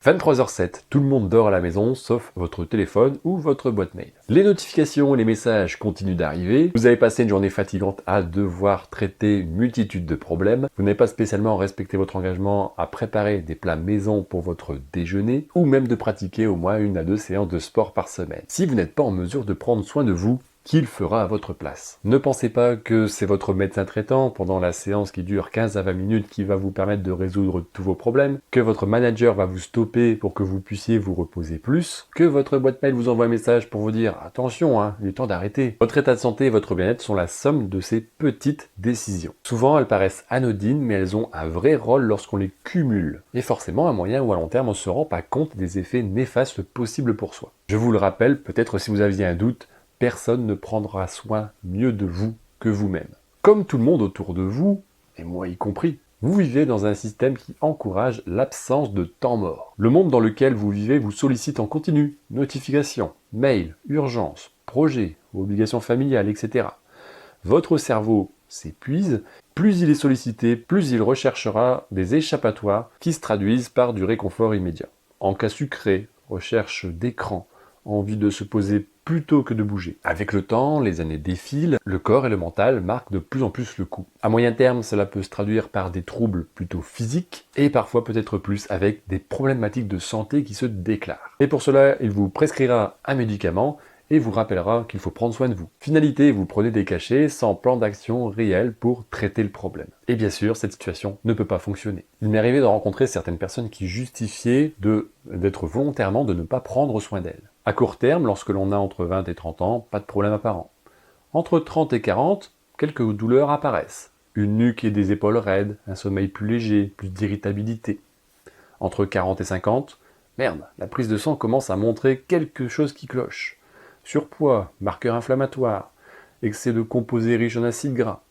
23h07, tout le monde dort à la maison, sauf votre téléphone ou votre boîte mail. Les notifications et les messages continuent d'arriver, vous avez passé une journée fatigante à devoir traiter une multitude de problèmes, vous n'avez pas spécialement respecté votre engagement à préparer des plats maison pour votre déjeuner, ou même de pratiquer au moins 1 à 2 séances de sport par semaine. Si vous n'êtes pas en mesure de prendre soin de vous, qui le fera à votre place? Ne pensez pas que c'est votre médecin traitant pendant la séance qui dure 15 à 20 minutes qui va vous permettre de résoudre tous vos problèmes, que votre manager va vous stopper pour que vous puissiez vous reposer plus, que votre boîte mail vous envoie un message pour vous dire « Attention, il est temps d'arrêter ». Votre état de santé et votre bien-être sont la somme de ces petites décisions. Souvent, elles paraissent anodines, mais elles ont un vrai rôle lorsqu'on les cumule. Et forcément, à moyen ou à long terme, on ne se rend pas compte des effets néfastes possibles pour soi. Je vous le rappelle, peut-être si vous aviez un doute, personne ne prendra soin mieux de vous que vous-même. Comme tout le monde autour de vous, et moi y compris, vous vivez dans un système qui encourage l'absence de temps mort. Le monde dans lequel vous vivez vous sollicite en continu, notifications, mails, urgences, projets, obligations familiales, etc. Votre cerveau s'épuise, plus il est sollicité, plus il recherchera des échappatoires qui se traduisent par du réconfort immédiat. En cas sucré, recherche d'écran, envie de se poser plutôt que de bouger. Avec le temps, les années défilent, le corps et le mental marquent de plus en plus le coup. À moyen terme, cela peut se traduire par des troubles plutôt physiques et parfois peut-être plus avec des problématiques de santé qui se déclarent. Et pour cela, il vous prescrira un médicament et vous rappellera qu'il faut prendre soin de vous. Finalité, vous prenez des cachets sans plan d'action réel pour traiter le problème. Et bien sûr, cette situation ne peut pas fonctionner. Il m'est arrivé de rencontrer certaines personnes qui justifiaient d'être volontairement de ne pas prendre soin d'elles. À court terme, lorsque l'on a entre 20 et 30 ans, pas de problème apparent. Entre 30 et 40, quelques douleurs apparaissent. Une nuque et des épaules raides, un sommeil plus léger, plus d'irritabilité. Entre 40 et 50, merde, la prise de sang commence à montrer quelque chose qui cloche. Surpoids, marqueur inflammatoire, excès de composés riches en acides gras,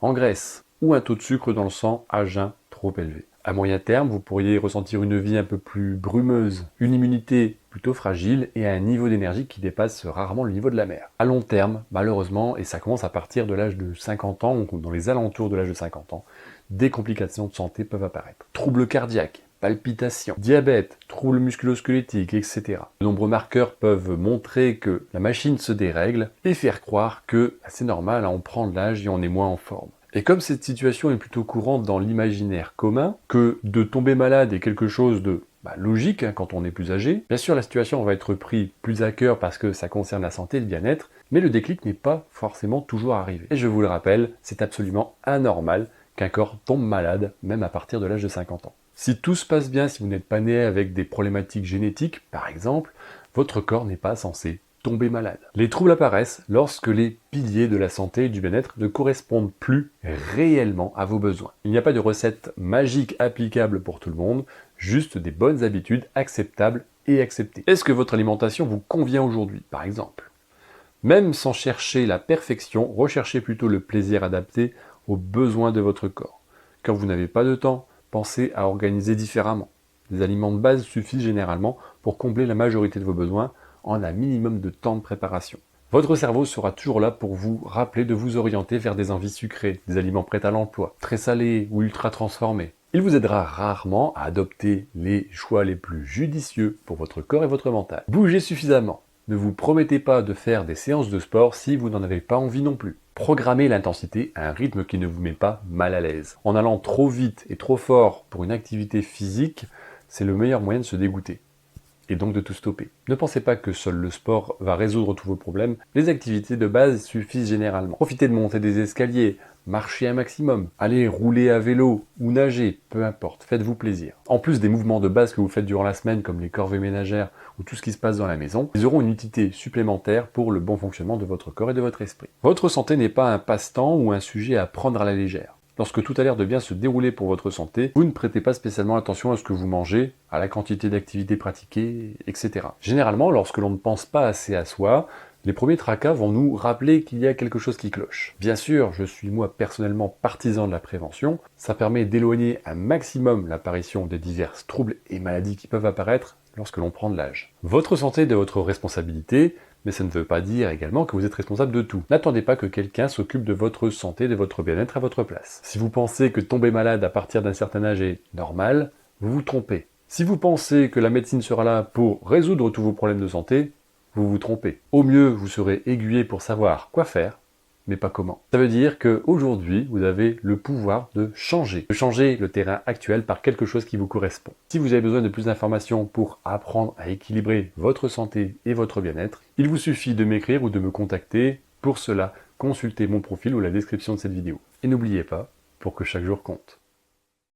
en graisse, ou un taux de sucre dans le sang à jeun trop élevé. À moyen terme, vous pourriez ressentir une vie un peu plus brumeuse, une immunité plutôt fragile et un niveau d'énergie qui dépasse rarement le niveau de la mer. À long terme, malheureusement, et ça commence à partir de l'âge de 50 ans, ou dans les alentours de l'âge de 50 ans, des complications de santé peuvent apparaître. Troubles cardiaques, palpitations, diabète, troubles musculo-squelettiques, etc. De nombreux marqueurs peuvent montrer que la machine se dérègle et faire croire que c'est normal, on prend de l'âge et on est moins en forme. Et comme cette situation est plutôt courante dans l'imaginaire commun, que de tomber malade est quelque chose de logique quand on est plus âgé, bien sûr la situation va être prise plus à cœur parce que ça concerne la santé et le bien-être, mais le déclic n'est pas forcément toujours arrivé. Et je vous le rappelle, c'est absolument anormal qu'un corps tombe malade, même à partir de l'âge de 50 ans. Si tout se passe bien, si vous n'êtes pas né avec des problématiques génétiques, par exemple, votre corps n'est pas censé tomber malade. Les troubles apparaissent lorsque les piliers de la santé et du bien-être ne correspondent plus réellement à vos besoins. Il n'y a pas de recette magique applicable pour tout le monde, juste des bonnes habitudes acceptables et acceptées. Est-ce que votre alimentation vous convient aujourd'hui, par exemple? Même sans chercher la perfection, recherchez plutôt le plaisir adapté aux besoins de votre corps. Quand vous n'avez pas de temps, pensez à organiser différemment. Des aliments de base suffisent généralement pour combler la majorité de vos besoins en un minimum de temps de préparation. Votre cerveau sera toujours là pour vous rappeler de vous orienter vers des envies sucrées, des aliments prêts à l'emploi, très salés ou ultra transformés. Il vous aidera rarement à adopter les choix les plus judicieux pour votre corps et votre mental. Bougez suffisamment. Ne vous promettez pas de faire des séances de sport si vous n'en avez pas envie non plus. Programmez l'intensité à un rythme qui ne vous met pas mal à l'aise. En allant trop vite et trop fort pour une activité physique, c'est le meilleur moyen de se dégoûter. Et donc de tout stopper. Ne pensez pas que seul le sport va résoudre tous vos problèmes, les activités de base suffisent généralement. Profitez de monter des escaliers, marchez un maximum, allez rouler à vélo ou nager, peu importe, faites-vous plaisir. En plus des mouvements de base que vous faites durant la semaine comme les corvées ménagères ou tout ce qui se passe dans la maison, ils auront une utilité supplémentaire pour le bon fonctionnement de votre corps et de votre esprit. Votre santé n'est pas un passe-temps ou un sujet à prendre à la légère. Lorsque tout a l'air de bien se dérouler pour votre santé, vous ne prêtez pas spécialement attention à ce que vous mangez, à la quantité d'activités pratiquées, etc. Généralement, lorsque l'on ne pense pas assez à soi, les premiers tracas vont nous rappeler qu'il y a quelque chose qui cloche. Bien sûr, je suis moi personnellement partisan de la prévention, ça permet d'éloigner un maximum l'apparition des divers troubles et maladies qui peuvent apparaître lorsque l'on prend de l'âge. Votre santé est de votre responsabilité, mais ça ne veut pas dire également que vous êtes responsable de tout. N'attendez pas que quelqu'un s'occupe de votre santé, de votre bien-être à votre place. Si vous pensez que tomber malade à partir d'un certain âge est normal, vous vous trompez. Si vous pensez que la médecine sera là pour résoudre tous vos problèmes de santé, vous vous trompez. Au mieux, vous serez aiguillé pour savoir quoi faire, mais pas comment. Ça veut dire qu'aujourd'hui, vous avez le pouvoir de changer le terrain actuel par quelque chose qui vous correspond. Si vous avez besoin de plus d'informations pour apprendre à équilibrer votre santé et votre bien-être, il vous suffit de m'écrire ou de me contacter. Pour cela, consultez mon profil ou la description de cette vidéo. Et n'oubliez pas, pour que chaque jour compte.